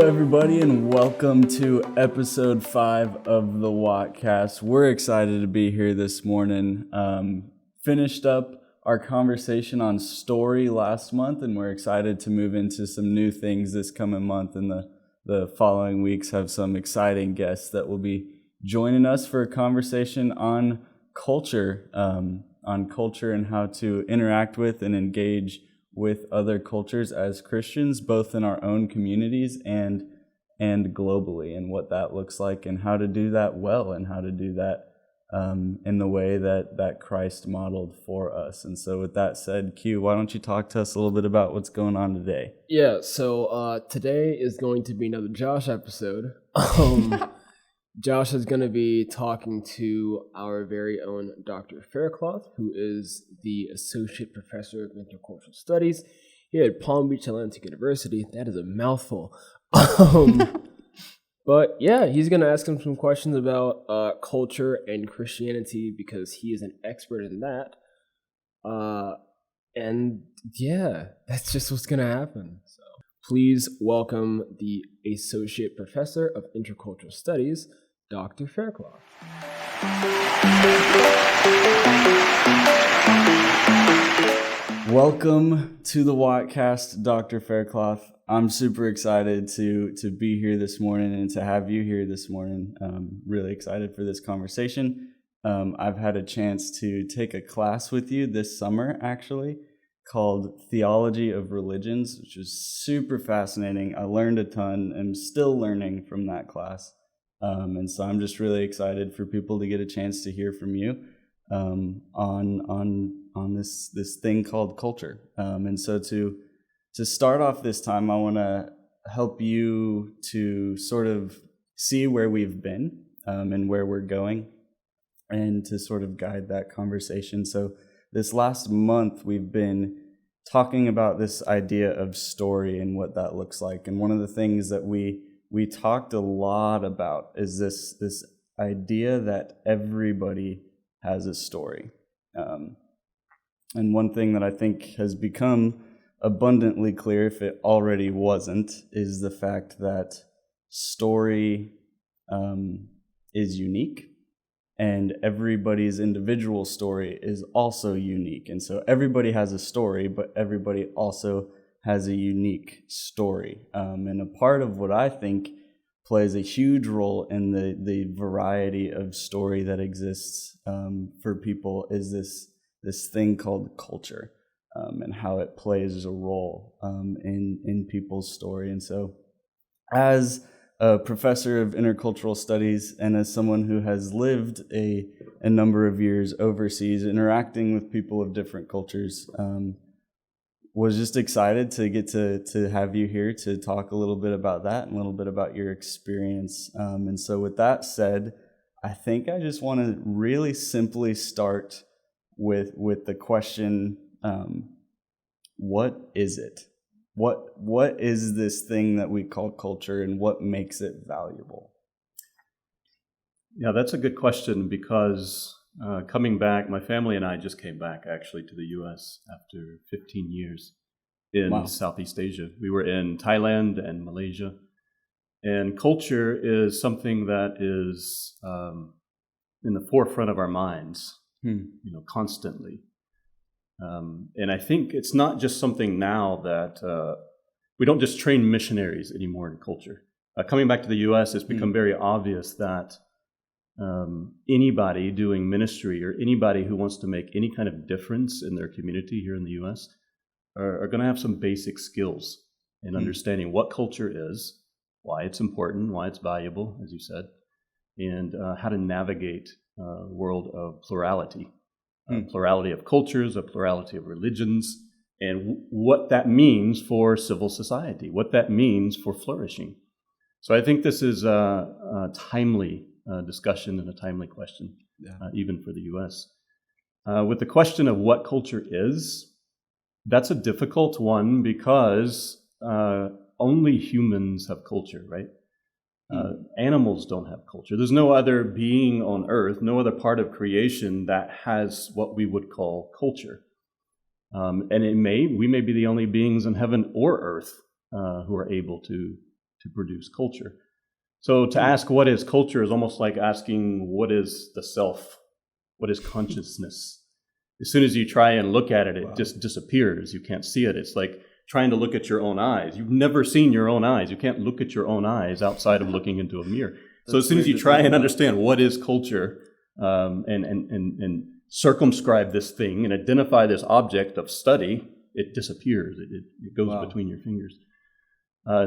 everybody, and welcome to episode 5 of the Watcast. We're excited to be here this morning. Finished up our conversation on story last month, and we're excited to move into some new things this coming month. And the following weeks have some exciting guests that will be joining us for a conversation on culture, and how to interact with and engage with other cultures as Christians, both in our own communities and globally, and what that looks like, and how to do that well, and how to do that in the way that Christ modeled for us. And so with that said, Q, why don't you talk to us a little bit about what's going on today? Yeah, so today is going to be another Josh episode. Josh is going to be talking to our very own Dr. Faircloth, who is the Associate Professor of Intercultural Studies here at Palm Beach Atlantic University. That is a mouthful. But yeah, he's going to ask him some questions about culture and Christianity because he is an expert in that. And yeah, that's just what's going to happen. So please welcome the Associate Professor of Intercultural Studies, Dr. Faircloth. Welcome to the Watcast, Dr. Faircloth. I'm super excited to be here this morning and to have you here this morning. Really excited for this conversation. I've had a chance to take a class with you this summer, actually, called Theology of Religions, which is super fascinating. I learned a ton. I'm still learning from that class. And so I'm just really excited for people to get a chance to hear from you on this thing called culture. And so to start off this time, I want to help you to sort of see where we've been and where we're going, and to sort of guide that conversation. So this last month, we've been talking about this idea of story and what that looks like. And one of the things that we talked a lot about is this idea that everybody has a story. And one thing that I think has become abundantly clear, if it already wasn't, is the fact that story is unique, and everybody's individual story is also unique. And so everybody has a story, but everybody also has a unique story. And a part of what I think plays a huge role in the variety of story that exists for people is this thing called culture, and how it plays a role in people's story. And so as a professor of intercultural studies, and as someone who has lived a number of years overseas interacting with people of different cultures, was just excited to get to have you here to talk a little bit about that and a little bit about your experience. And so with that said, I think I just want to really simply start with the question, what is it? What is this thing that we call culture, and what makes it valuable? Yeah, that's a good question, because coming back, my family and I just came back actually to the U.S. after 15 years in Southeast Asia. We were in Thailand and Malaysia, and culture is something that is in the forefront of our minds, constantly. And I think it's not just something now that we don't just train missionaries anymore in culture. Coming back to the U.S., it's become very obvious that anybody doing ministry, or anybody who wants to make any kind of difference in their community here in the U.S. are going to have some basic skills in understanding what culture is, why it's important, why it's valuable, as you said, and how to navigate a world of plurality. Plurality of cultures, a plurality of religions, and what that means for civil society, what that means for flourishing. So I think this is a timely discussion and a timely question, even for the U.S. With the question of what culture is, that's a difficult one, because only humans have culture, right? Animals don't have culture. There's no other being on earth, no other part of creation that has what we would call culture. And we may be the only beings in heaven or earth who are able to to produce culture. So to ask what is culture is almost like asking what is the self, what is consciousness. As soon as you try and look at it, it just disappears. You can't see it. It's like trying to look at your own eyes. You've never seen your own eyes. You can't look at your own eyes outside of looking into a mirror. So as soon as you try and understand what is culture, and circumscribe this thing and identify this object of study, it disappears. It goes between your fingers.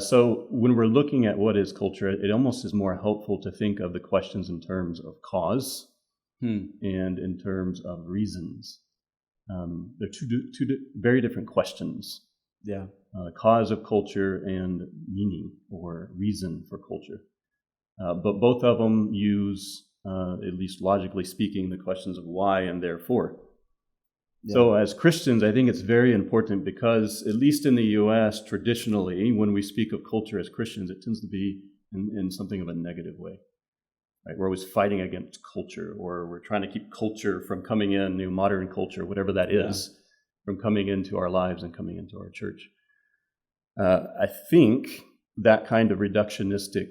So when we're looking at what is culture, it almost is more helpful to think of the questions in terms of cause and in terms of reasons. They're two very different questions. Yeah. Cause of culture and meaning or reason for culture. But both of them use, at least logically speaking, the questions of why and therefore. Yeah. So as Christians, I think it's very important because, at least in the U.S., traditionally, when we speak of culture as Christians, it tends to be in something of a negative way. Right? We're always fighting against culture, or we're trying to keep culture from coming in, new modern culture, whatever that is, from coming into our lives and coming into our church. I think that kind of reductionistic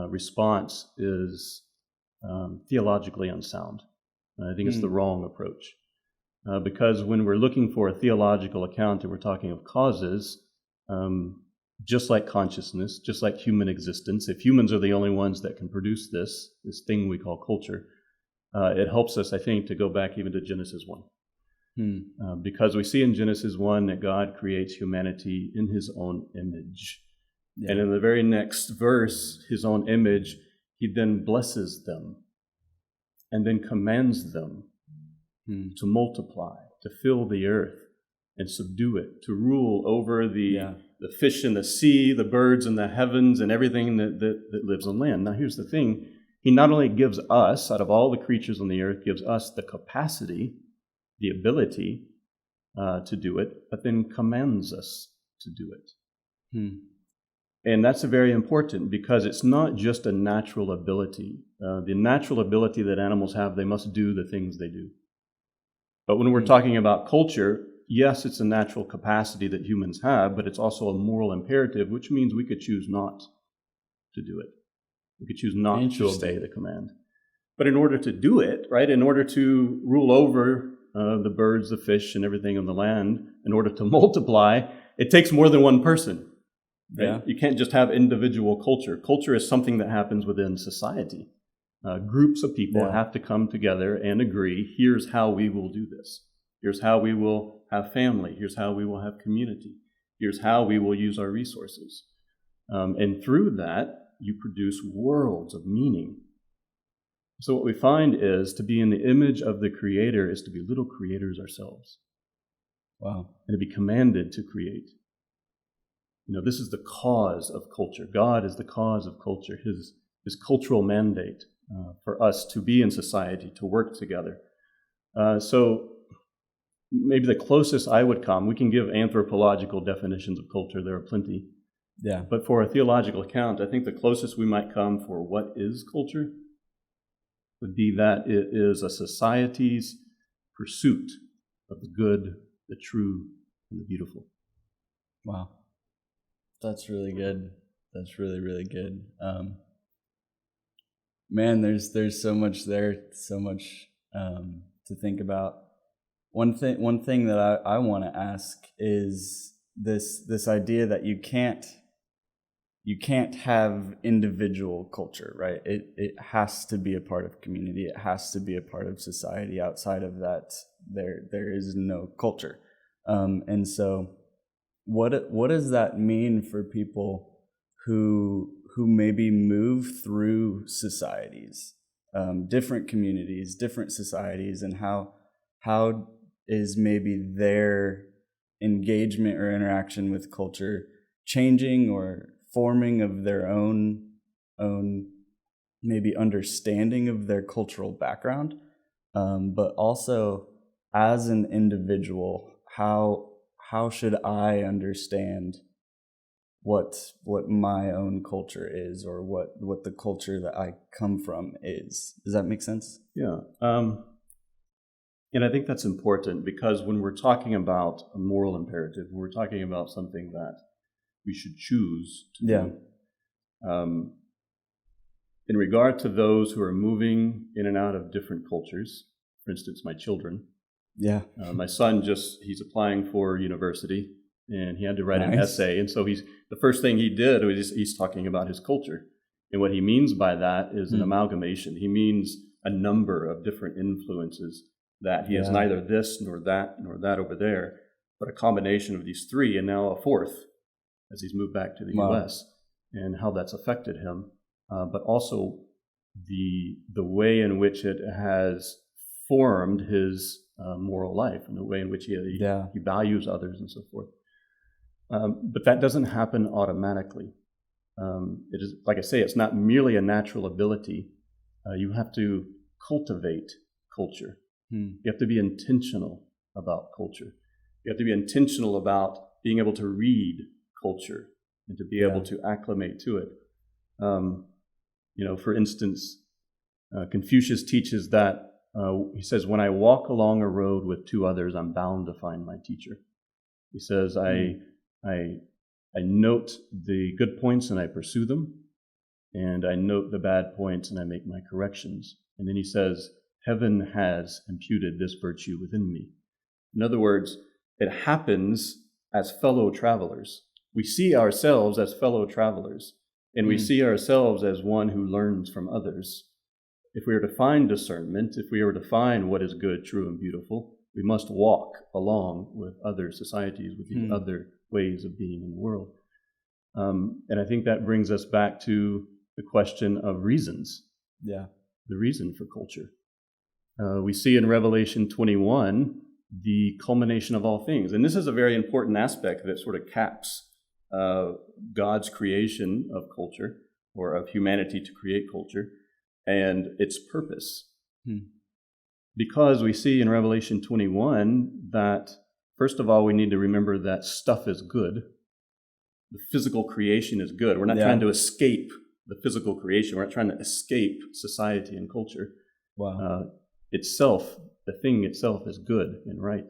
response is theologically unsound. I think it's the wrong approach. Because when we're looking for a theological account and we're talking of causes, just like consciousness, just like human existence, if humans are the only ones that can produce this thing we call culture, it helps us, I think, to go back even to Genesis 1. Because we see in Genesis 1 that God creates humanity in his own image. Yeah. And in the very next verse, his own image, he then blesses them and then commands them to multiply, to fill the earth and subdue it, to rule over the fish in the sea, the birds in the heavens, and everything that lives on land. Now here's the thing. He not only gives us, out of all the creatures on the earth, gives us the capacity, the ability to do it, but then commands us to do it. And that's very important because it's not just a natural ability. The natural ability that animals have, they must do the things they do. But when we're talking about culture, yes, it's a natural capacity that humans have, but it's also a moral imperative, which means we could choose not to do it. We could choose not to obey the command. But in order to do it, right, in order to rule over the birds, the fish, and everything on the land, in order to multiply, it takes more than one person. Right? Yeah. You can't just have individual culture. Culture is something that happens within society. Groups of people have to come together and agree, here's how we will do this. Here's how we will have family. Here's how we will have community. Here's how we will use our resources. And through that, you produce worlds of meaning. So what we find is to be in the image of the Creator is to be little creators ourselves. Wow. And to be commanded to create. You know, this is the cause of culture. God is the cause of culture, his cultural mandate for us to be in society, to work together. So maybe the closest I would come, we can give anthropological definitions of culture, there are plenty. Yeah. But for a theological account, I think the closest we might come for what is culture would be that it is a society's pursuit of the good, the true, and the beautiful. Wow. That's really good. That's really, really good. Man, there's so much there, so much to think about. One thing that I want to ask is this idea that you can't have individual culture, right? It has to be a part of community. It has to be a part of society. Outside of that, there is no culture. And so, what does that mean for people who maybe move through societies, different communities, different societies, and how is maybe their engagement or interaction with culture changing or forming of their own maybe understanding of their cultural background, but also as an individual, how should I understand what my own culture is, or what the culture that I come from is? Does that make sense? Yeah. And I think that's important because when we're talking about a moral imperative, we're talking about something that we should choose to do. In regard to those who are moving in and out of different cultures, for instance, my children. Yeah. My son he's applying for university, and he had to write an Nice. essay. And so the first thing he did was he's talking about his culture. And what he means by that is an amalgamation. He means a number of different influences, that he is neither this nor that over there, but a combination of these three, and now a fourth as he's moved back to the U.S., and how that's affected him, but also the way in which it has formed his moral life, and the way in which he values others and so forth. But that doesn't happen automatically. It is, like I say, it's not merely a natural ability. You have to cultivate culture. You have to be intentional about culture. You have to be intentional about being able to read culture and to be able to acclimate to it. For instance, Confucius teaches that, he says, when I walk along a road with two others, I'm bound to find my teacher. He says, I note the good points and I pursue them, and I note the bad points and I make my corrections. And then he says, heaven has imputed this virtue within me. In other words, it happens as fellow travelers. We see ourselves as fellow travelers, and we see ourselves as one who learns from others. If we are to find discernment, if we are to find what is good, true, and beautiful, we must walk along with other societies, with the other ways of being in the world. And I think that brings us back to the question of reasons. Yeah. The reason for culture. We see in Revelation 21 the culmination of all things. And this is a very important aspect that sort of caps God's creation of culture, or of humanity to create culture, and its purpose. Because we see in Revelation 21 that, first of all, we need to remember that stuff is good. The physical creation is good. We're not trying to escape the physical creation. We're not trying to escape society and culture. The thing itself is good and right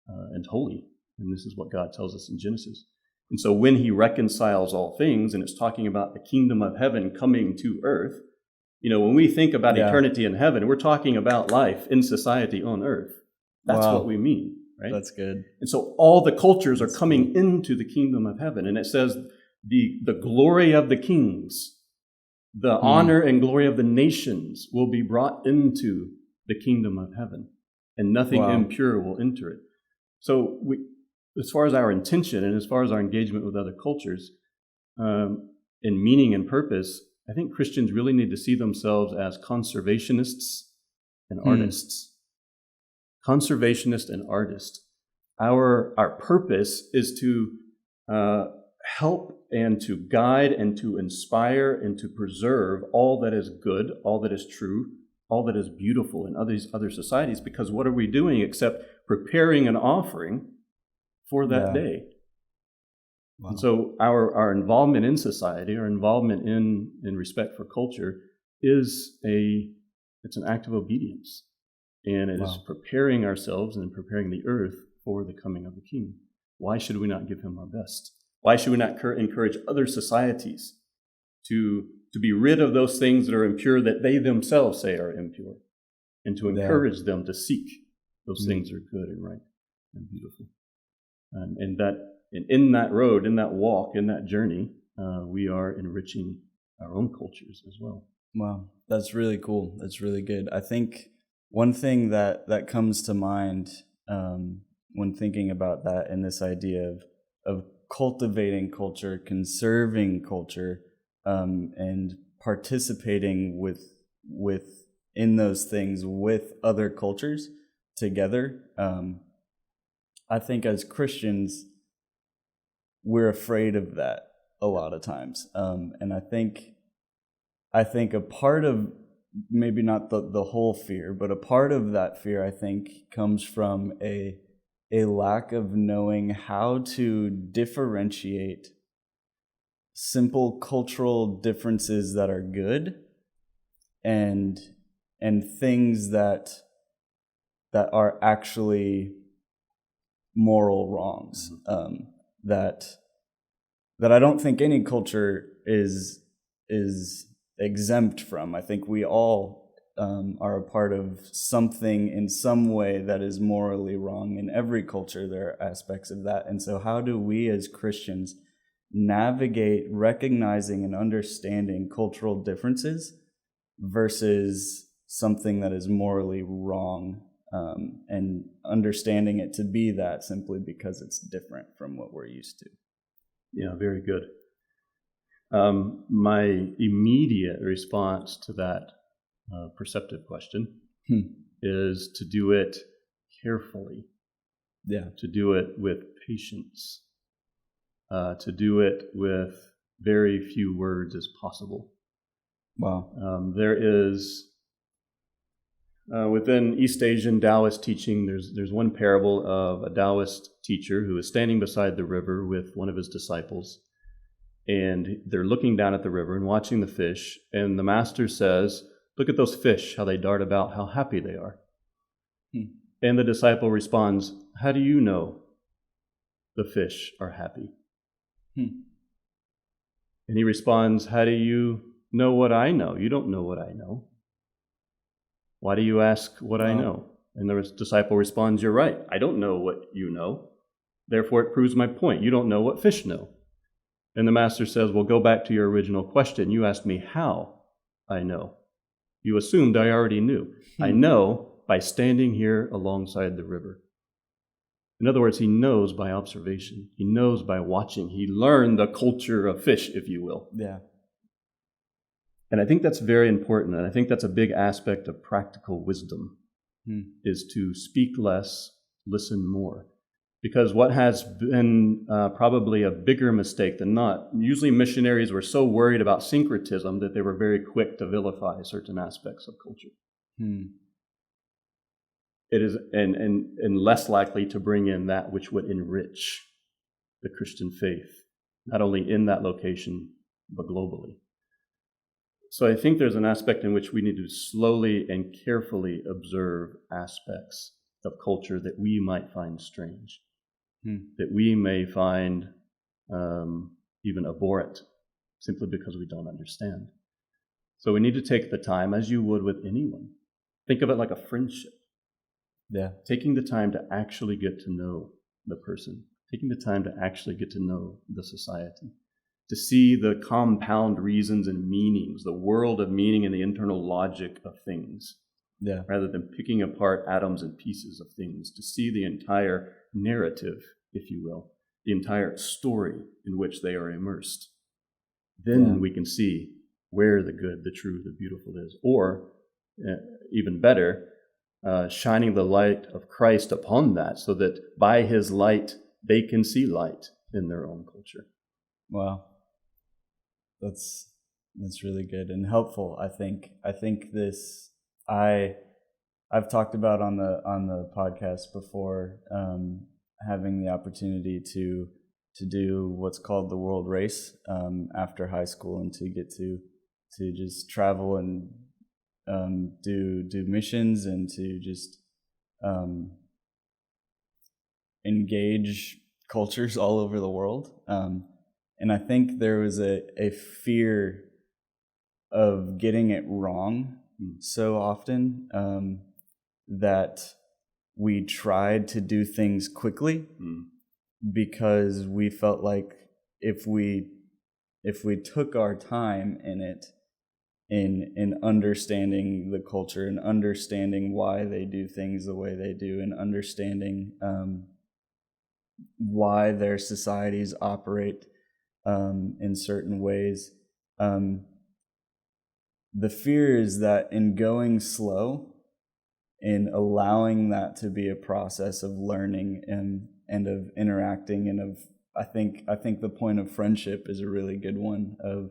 and holy. And this is what God tells us in Genesis. And so when he reconciles all things, and it's talking about the kingdom of heaven coming to earth, when we think about eternity in heaven, we're talking about life in society on earth. That's what we mean, right? That's good. And so all the cultures are coming into the kingdom of heaven. And it says the glory of the kings, the honor and glory of the nations will be brought into the kingdom of heaven, and nothing impure will enter it. So as far as our intention and as far as our engagement with other cultures, in meaning and purpose, I think Christians really need to see themselves as conservationists and artists. Conservationist and artist. Our purpose is to help and to guide and to inspire and to preserve all that is good, all that is true, all that is beautiful in other societies, because what are we doing except preparing an offering for that day? And so our involvement in society, our involvement in respect for culture it's an act of obedience. And it is preparing ourselves and preparing the earth for the coming of the King. Why should we not give him our best? Why should we not encourage other societies to be rid of those things that are impure that they themselves say are impure, and to encourage them to seek those things that are good and right and beautiful? And in that road, in that walk, in that journey, we are enriching our own cultures as well. Wow, that's really cool. That's really good. I think one thing that comes to mind when thinking about that, and this idea of cultivating culture, conserving culture, and participating in those things with other cultures together. I think as Christians, we're afraid of that a lot of times, and I think a part of, maybe not the whole fear, but a part of that fear, I think, comes from a lack of knowing how to differentiate simple cultural differences that are good and things that are actually moral wrongs, that I don't think any culture is is exempt from. I think we all are a part of something in some way that is morally wrong. In every culture, there are aspects of that. And so how do we as Christians navigate recognizing and understanding cultural differences versus something that is morally wrong, and understanding it to be that simply because it's different from what we're used to? Yeah, very good. My immediate response to that perceptive question is to do it carefully. Yeah. To do it with patience. To do it with very few words as possible. Wow. There is, within East Asian Taoist teaching, there's one parable of a Taoist teacher who is standing beside the river with one of his disciples, and they're looking down at the river and watching the fish, and the master says, "Look at those fish, how they dart about, how happy they are." And the disciple responds, "How do you know the fish are happy?" And he responds, "How do you know what I know? You don't know what I know. Why do you ask what I know?" And the disciple responds, "You're right. I don't know what you know. Therefore, it proves my point. You don't know what fish know." And the master says, "Well, go back to your original question. You asked me how I know. You assumed I already knew. I know by standing here alongside the river." In other words, he knows by observation. He knows by watching. He learned the culture of fish, if you will. Yeah. And I think that's very important. And I think that's a big aspect of practical wisdom, is to speak less, listen more. Because what has been probably a bigger mistake than not, usually missionaries were so worried about syncretism that they were very quick to vilify certain aspects of culture. It is and less likely to bring in that which would enrich the Christian faith, not only in that location, but globally. So I think there's an aspect in which we need to slowly and carefully observe aspects of culture that we might find strange, that we may find even abhorrent, simply because we don't understand. So we need to take the time, as you would with anyone. Think of it like a friendship. Yeah. Taking the time to actually get to know the person, taking the time to actually get to know the society, to see the compound reasons and meanings, the world of meaning and the internal logic of things, rather than picking apart atoms and pieces of things, to see the entire narrative, if you will, the entire story in which they are immersed. Then we can see where the good, the true, the beautiful is. Or, even better, shining the light of Christ upon that, so that by his light they can see light in their own culture. Wow. That's really good and helpful. I think this I've talked about on the podcast before, having the opportunity to do what's called the world race after high school, and to get to just travel and do missions, and to just engage cultures all over the world. And I think there was a fear of getting it wrong so often, that we tried to do things quickly because we felt like if we took our time in it, in understanding the culture and understanding why they do things the way they do, and understanding why their societies operate in certain ways, the fear is that in going slow, in allowing that to be a process of learning and of interacting, and of I think the point of friendship is a really good one, of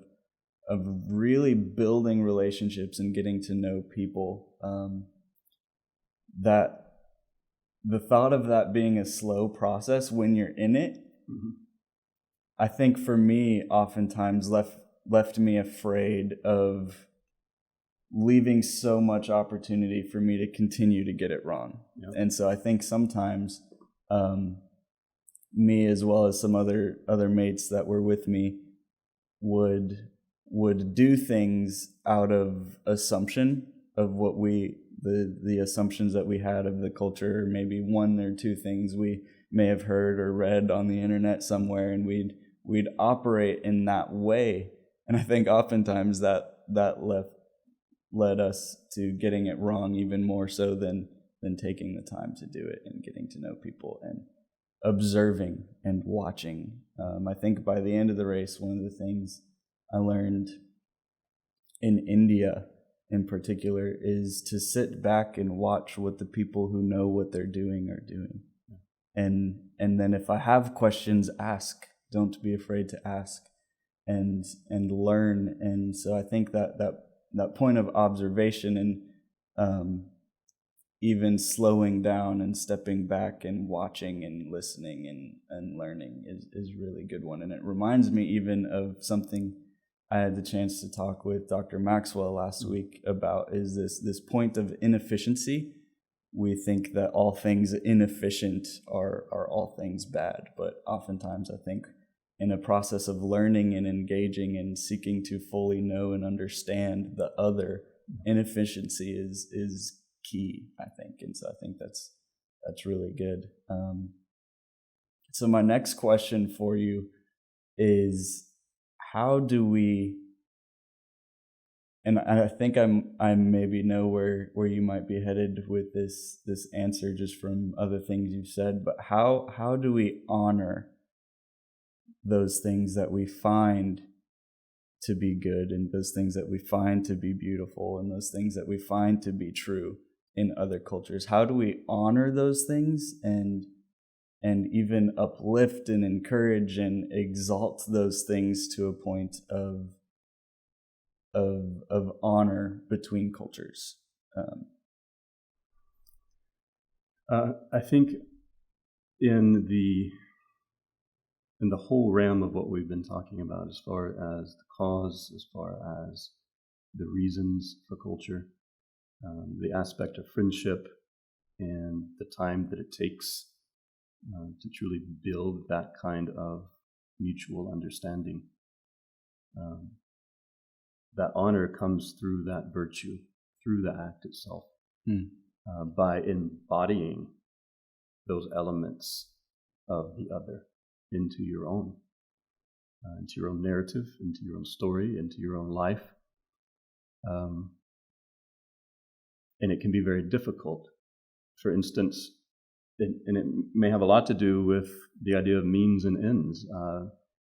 really building relationships and getting to know people, that the thought of that being a slow process when you're in it, I think for me oftentimes left me afraid of leaving so much opportunity for me to continue to get it wrong. And so I think sometimes me, as well as some other mates that were with me, would would do things out of assumption of what the assumptions that we had of the culture, or maybe one or two things we may have heard or read on the internet somewhere, and we'd operate in that way. And I think oftentimes that led us to getting it wrong even more so than taking the time to do it and getting to know people and observing and watching. I think by the end of the race, one of the things I learned in India in particular is to sit back and watch what the people who know what they're doing are doing. And then if I have questions, ask. Don't be afraid to ask and learn. And so I think that point of observation and even slowing down and stepping back and watching and listening and learning is really good one. And it reminds me even of something I had the chance to talk with Dr. Maxwell last week about, is this point of inefficiency. We think that all things inefficient are all things bad, but oftentimes I think in a process of learning and engaging and seeking to fully know and understand the other, inefficiency is key, I think. And so I think that's really good. So my next question for you is, how do we, and I think I maybe know where you might be headed with this answer just from other things you've said, but how do we honor those things that we find to be good, and those things that we find to be beautiful, and those things that we find to be true in other cultures? How do we honor those things and even uplift and encourage and exalt those things to a point of honor between cultures? I think in the whole realm of what we've been talking about, as far as the cause, as far as the reasons for culture, the aspect of friendship, and the time that it takes to truly build that kind of mutual understanding. That honor comes through that virtue, through the act itself, by embodying those elements of the other into your own narrative, into your own story, into your own life. And it can be very difficult. For instance, and it may have a lot to do with the idea of means and ends.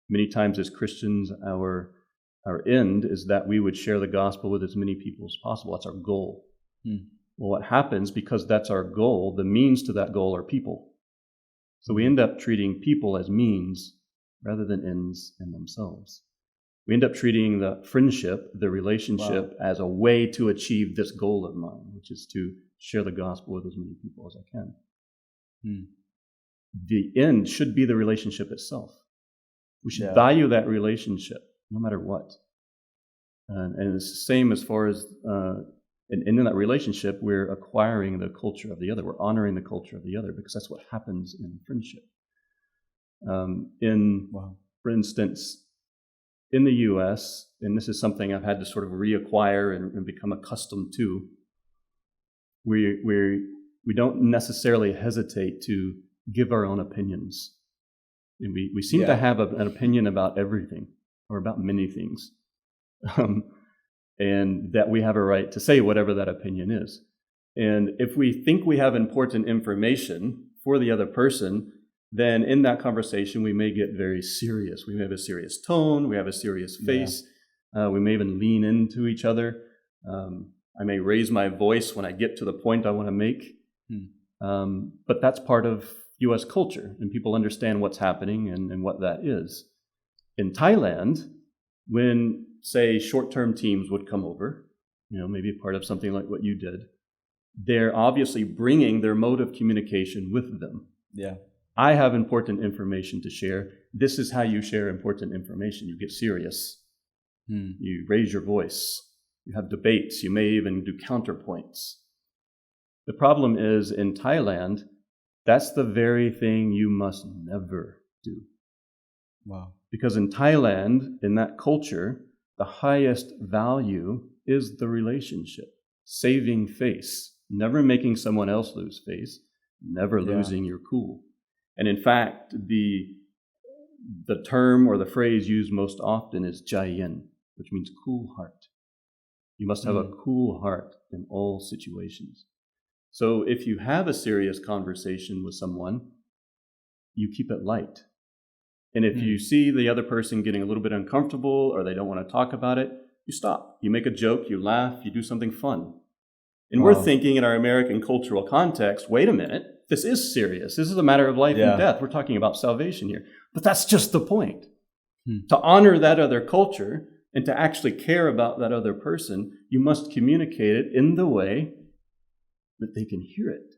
Many times as Christians, our end is that we would share the gospel with as many people as possible. That's our goal. Well, what happens, because that's our goal, the means to that goal are people. So we end up treating people as means rather than ends in themselves. We end up treating the friendship, the relationship, as a way to achieve this goal of mine, which is to share the gospel with as many people as I can. The end should be the relationship itself. We should value that relationship no matter what. And it's the same as far as, and in that relationship, we're acquiring the culture of the other. We're honoring the culture of the other, because that's what happens in friendship. For instance, in the U.S., and this is something I've had to sort of reacquire and become accustomed to, we don't necessarily hesitate to give our own opinions. And we seem to have an opinion about everything, or about many things. And that we have a right to say whatever that opinion is. And if we think we have important information for the other person, then in that conversation we may get very serious. We may have a serious tone, we have a serious face, we may even lean into each other. I may raise my voice when I get to the point I want to make. But that's part of U.S. culture, and people understand what's happening and what that is. In Thailand, when, say, short-term teams would come over, maybe a part of something like what you did, they're obviously bringing their mode of communication with them. I have important information to share. This is how you share important information. You get serious. You raise your voice. You have debates. You may even do counterpoints. The problem is, in Thailand, that's the very thing you must never do. Because in Thailand, in that culture, the highest value is the relationship, saving face, never making someone else lose face, never losing your cool. And in fact, the term or the phrase used most often is jayin, which means cool heart. You must have a cool heart in all situations. So if you have a serious conversation with someone, you keep it light. And if you see the other person getting a little bit uncomfortable or they don't want to talk about it, you stop. You make a joke, you laugh, you do something fun. And we're thinking in our American cultural context, wait a minute, this is serious. This is a matter of life and death. We're talking about salvation here. But that's just the point. To honor that other culture and to actually care about that other person, you must communicate it in the way that they can hear it.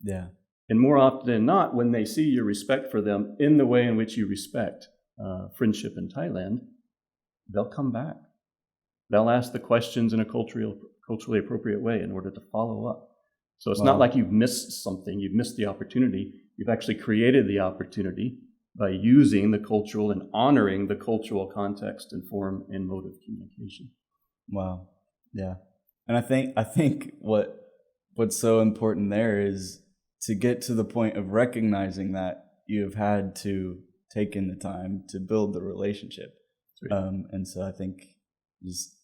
Yeah. And more often than not, when they see your respect for them in the way in which you respect friendship in Thailand, they'll come back. They'll ask the questions in a culturally appropriate way in order to follow up. So it's not like you've missed something, you've missed the opportunity. You've actually created the opportunity by using the cultural and honoring the cultural context and form and mode of communication. Wow. Yeah. And I think what's so important there is to get to the point of recognizing that you've had to take in the time to build the relationship. Right. And so I think just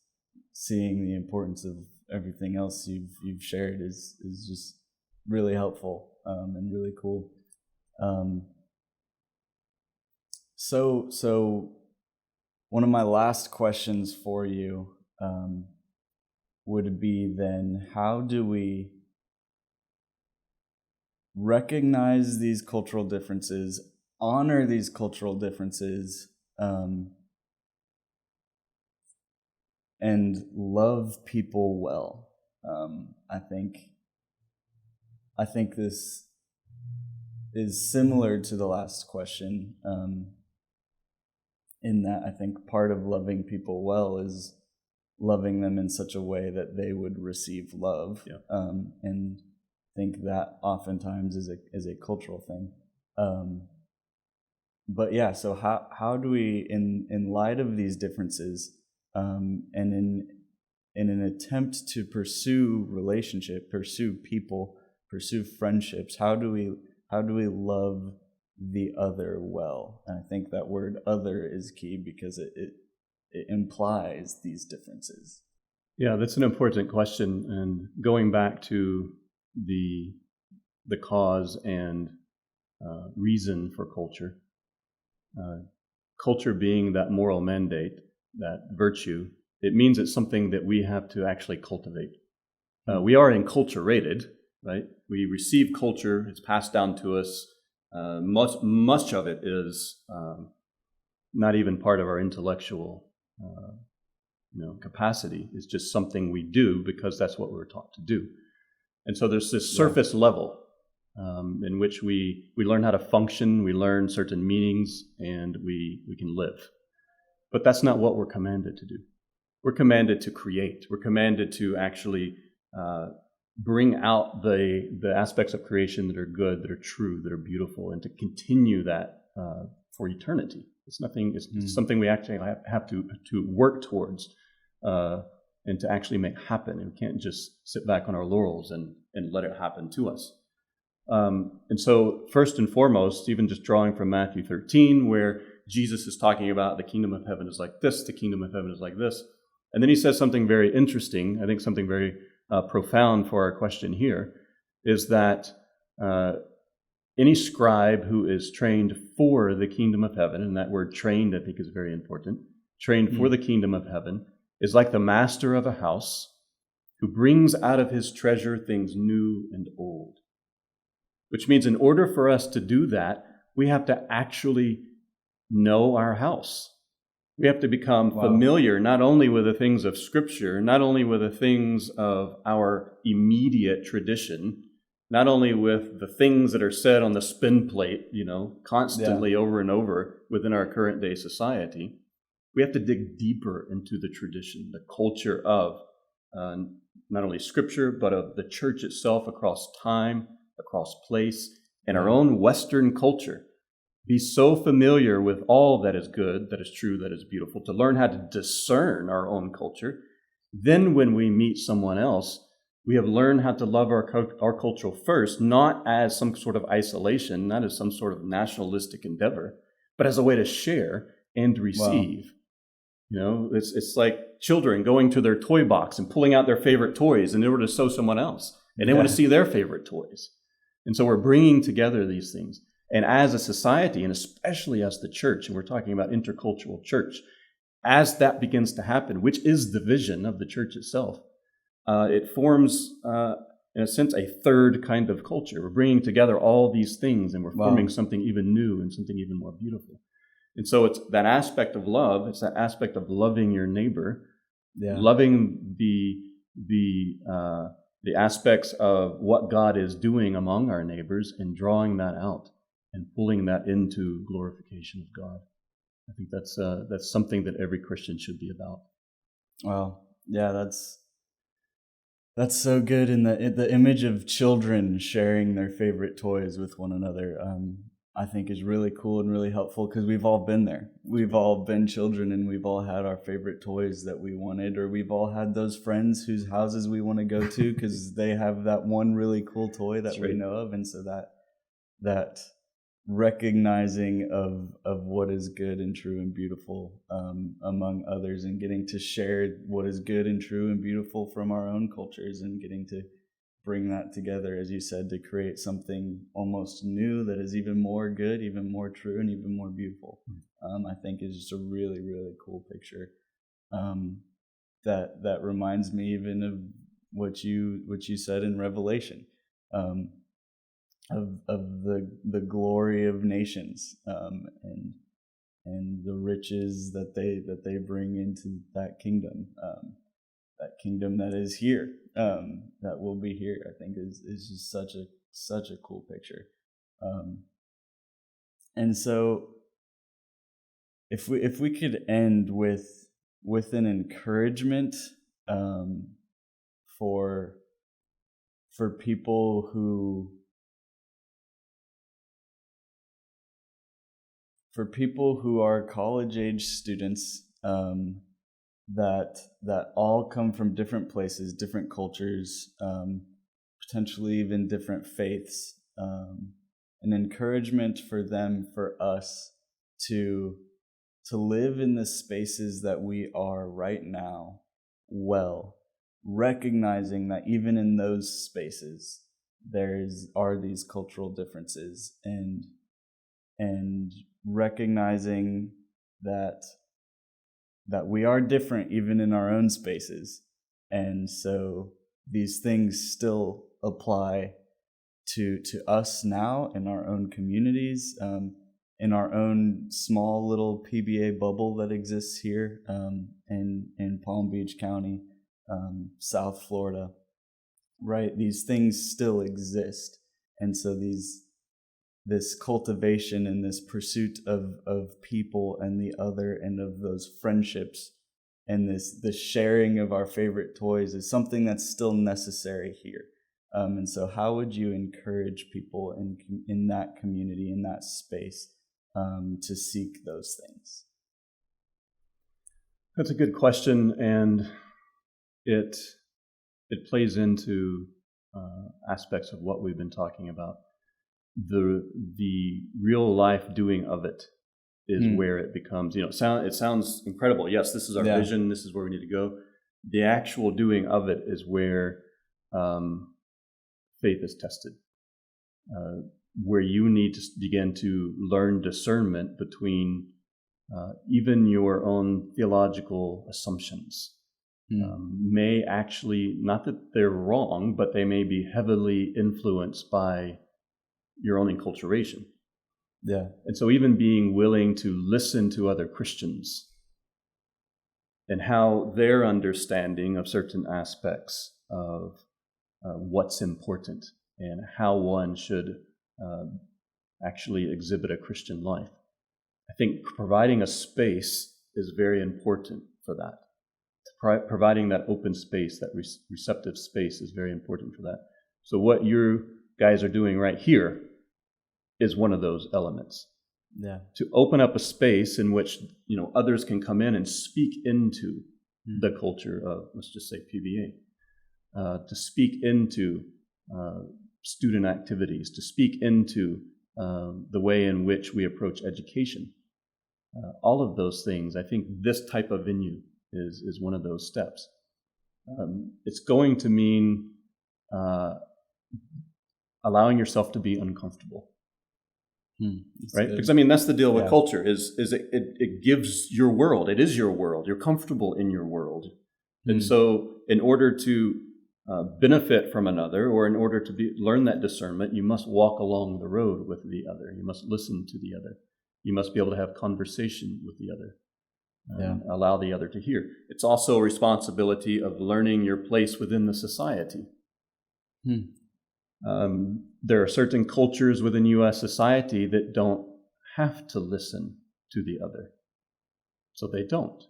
seeing the importance of everything else you've shared is just really helpful and really cool. So one of my last questions for you would be then, how do we recognize these cultural differences, honor these cultural differences, and love people well? I think this is similar to the last question, in that I think part of loving people well is loving them in such a way that they would receive love. Yeah. And I think that oftentimes is a cultural thing. But yeah, so how do we, in light of these differences, and in an attempt to pursue relationship, pursue people, pursue friendships, how do we love the other well? And I think that word "other" is key because it implies these differences. Yeah, that's an important question. And going back to the cause and reason for culture, culture being that moral mandate, that virtue, it means it's something that we have to actually cultivate. We are enculturated, right? We receive culture, it's passed down to us. Much of it is not even part of our intellectual capacity. It's just something we do because that's what we're taught to do. And so there's this surface level in which we learn how to function, we learn certain meanings, and we can live. But that's not what we're commanded to do. We're commanded to create. We're commanded to actually bring out the aspects of creation that are good, that are true, that are beautiful, and to continue that for eternity. It's nothing. It's something we actually have to work towards and to actually make happen. And we can't just sit back on our laurels and let it happen to us. And so, first and foremost, even just drawing from Matthew 13, where Jesus is talking about the kingdom of heaven is like this, the kingdom of heaven is like this. And then he says something very interesting, I think something very profound for our question here, is that any scribe who is trained for the kingdom of heaven, and that word trained I think is very important, trained for the kingdom of heaven, is like the master of a house who brings out of his treasure things new and old. Which means in order for us to do that, we have to actually know our house. We have to become familiar not only with the things of Scripture, not only with the things of our immediate tradition, not only with the things that are said on the spin plate, constantly over and over within our current day society. We have to dig deeper into the tradition, the culture of not only Scripture, but of the church itself across time, across place, and our own Western culture. be so familiar with all that is good, that is true, that is beautiful, to learn how to discern our own culture. Then when we meet someone else, we have learned how to love our culture first, not as some sort of isolation, not as some sort of nationalistic endeavor, but as a way to share and receive. Wow. It's like children going to their toy box and pulling out their favorite toys in order to show someone else. And they want to see their favorite toys. And so we're bringing together these things. And as a society, and especially as the church, and we're talking about intercultural church, as that begins to happen, which is the vision of the church itself, it forms, in a sense, a third kind of culture. We're bringing together all these things, and we're forming something even new and something even more beautiful. And so it's that aspect of love. It's that aspect of loving your neighbor, loving the aspects of what God is doing among our neighbors, and drawing that out and pulling that into glorification of God. I think that's something that every Christian should be about. Wow, yeah, that's so good. In the image of children sharing their favorite toys with one another, I think is really cool and really helpful, because we've all been there. We've all been children, and we've all had our favorite toys that we wanted, or we've all had those friends whose houses we want to go to because they have that one really cool toy that we know of. And so that recognizing of what is good and true and beautiful among others, and getting to share what is good and true and beautiful from our own cultures, and getting to bring that together, as you said, to create something almost new that is even more good, even more true, and even more beautiful. I think is just a really, really cool picture. That reminds me even of what you said in Revelation, of the glory of nations, and the riches that they bring into that kingdom that is here, that will be here. I think is just such a cool picture. And so if we could end with an encouragement for people who are college-age students, that all come from different places, different cultures, potentially even different faiths, an encouragement for them, for us to live in the spaces that we are right now, well, recognizing that even in those spaces are these cultural differences, and recognizing that we are different even in our own spaces. And so these things still apply to us now in our own communities, in our own small little PBA bubble that exists here in Palm Beach County, South Florida, right? These things still exist. And so this cultivation and this pursuit of people and the other, and of those friendships, and this sharing of our favorite toys is something that's still necessary here. And so how would you encourage people in that community, in that space, to seek those things? That's a good question, and it plays into aspects of what we've been talking about. The real life doing of it is where it becomes, it sounds incredible. Yes, this is our vision. This is where we need to go. The actual doing of it is where faith is tested, where you need to begin to learn discernment between even your own theological assumptions. May actually, not that they're wrong, but they may be heavily influenced by your own enculturation. Yeah. And so even being willing to listen to other Christians and how their understanding of certain aspects of what's important and how one should actually exhibit a Christian life. I think providing a space is very important for that. Providing that open space, that receptive space is very important for that. So what you guys are doing right here is one of those elements. Yeah. To open up a space in which, others can come in and speak into the culture of, let's just say, PBA, to speak into student activities, to speak into the way in which we approach education. All of those things, I think this type of venue is one of those steps. It's going to mean allowing yourself to be uncomfortable. Right? Good. Because that's the deal with culture is it gives your world. It is your world. You're comfortable in your world. And so in order to benefit from another, or in order to learn that discernment, you must walk along the road with the other. You must listen to the other. You must be able to have conversation with the other. Allow the other to hear. It's also a responsibility of learning your place within the society. There are certain cultures within U.S. society that don't have to listen to the other. So they don't.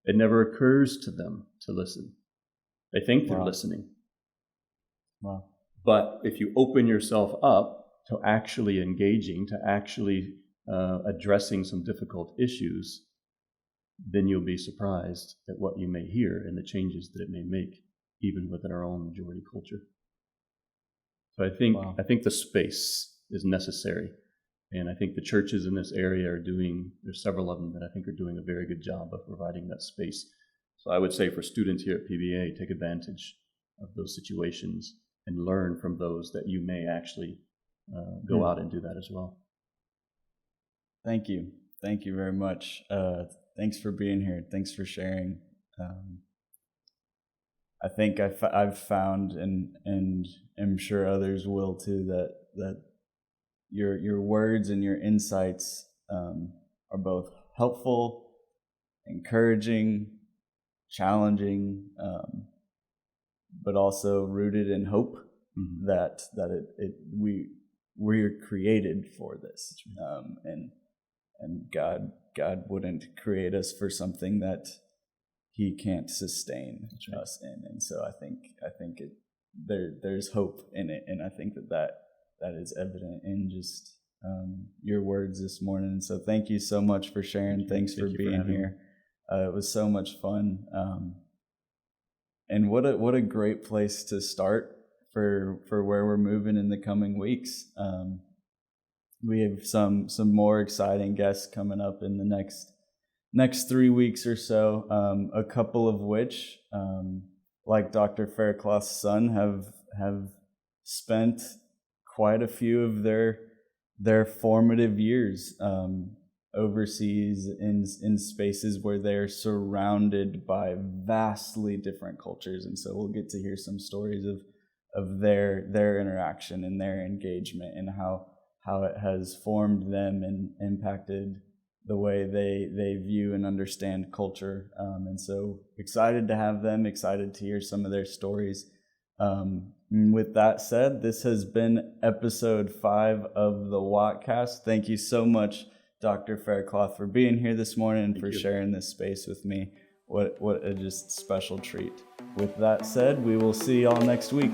It never occurs to them to listen. They think they're listening. Wow. But if you open yourself up to actually engaging, to actually addressing some difficult issues, then you'll be surprised at what you may hear and the changes that it may make, even within our own majority culture. So I think the space is necessary. And I think the churches in this area there's several of them that I think are doing a very good job of providing that space. So I would say for students here at PBA, take advantage of those situations and learn from those that you may actually go out and do that as well. Thank you. Thank you very much. Thanks for being here. Thanks for sharing. I think I've found, and I'm sure others will too, that your words and your insights are both helpful, encouraging, challenging, but also rooted in hope that we're created for this, and God wouldn't create us for something that He can't sustain us in, and so I think there's hope in it, and I think that is evident in just your words this morning. And so thank you so much for sharing. Thanks for being here. It was so much fun, and what a great place to start for where we're moving in the coming weeks. We have some more exciting guests coming up in the next 3 weeks or so, a couple of which, like Dr. Faircloth's son, have spent quite a few of their formative years overseas in spaces where they're surrounded by vastly different cultures. And so we'll get to hear some stories of their interaction and their engagement, and how it has formed them and impacted the way they view and understand culture. And so excited to have them, excited to hear some of their stories. With that said, this has been episode 5 of the Watcast. Thank you so much, Dr. Faircloth, for being here this morning and for sharing this space with me. What a just special treat. With that said, we will see y'all next week.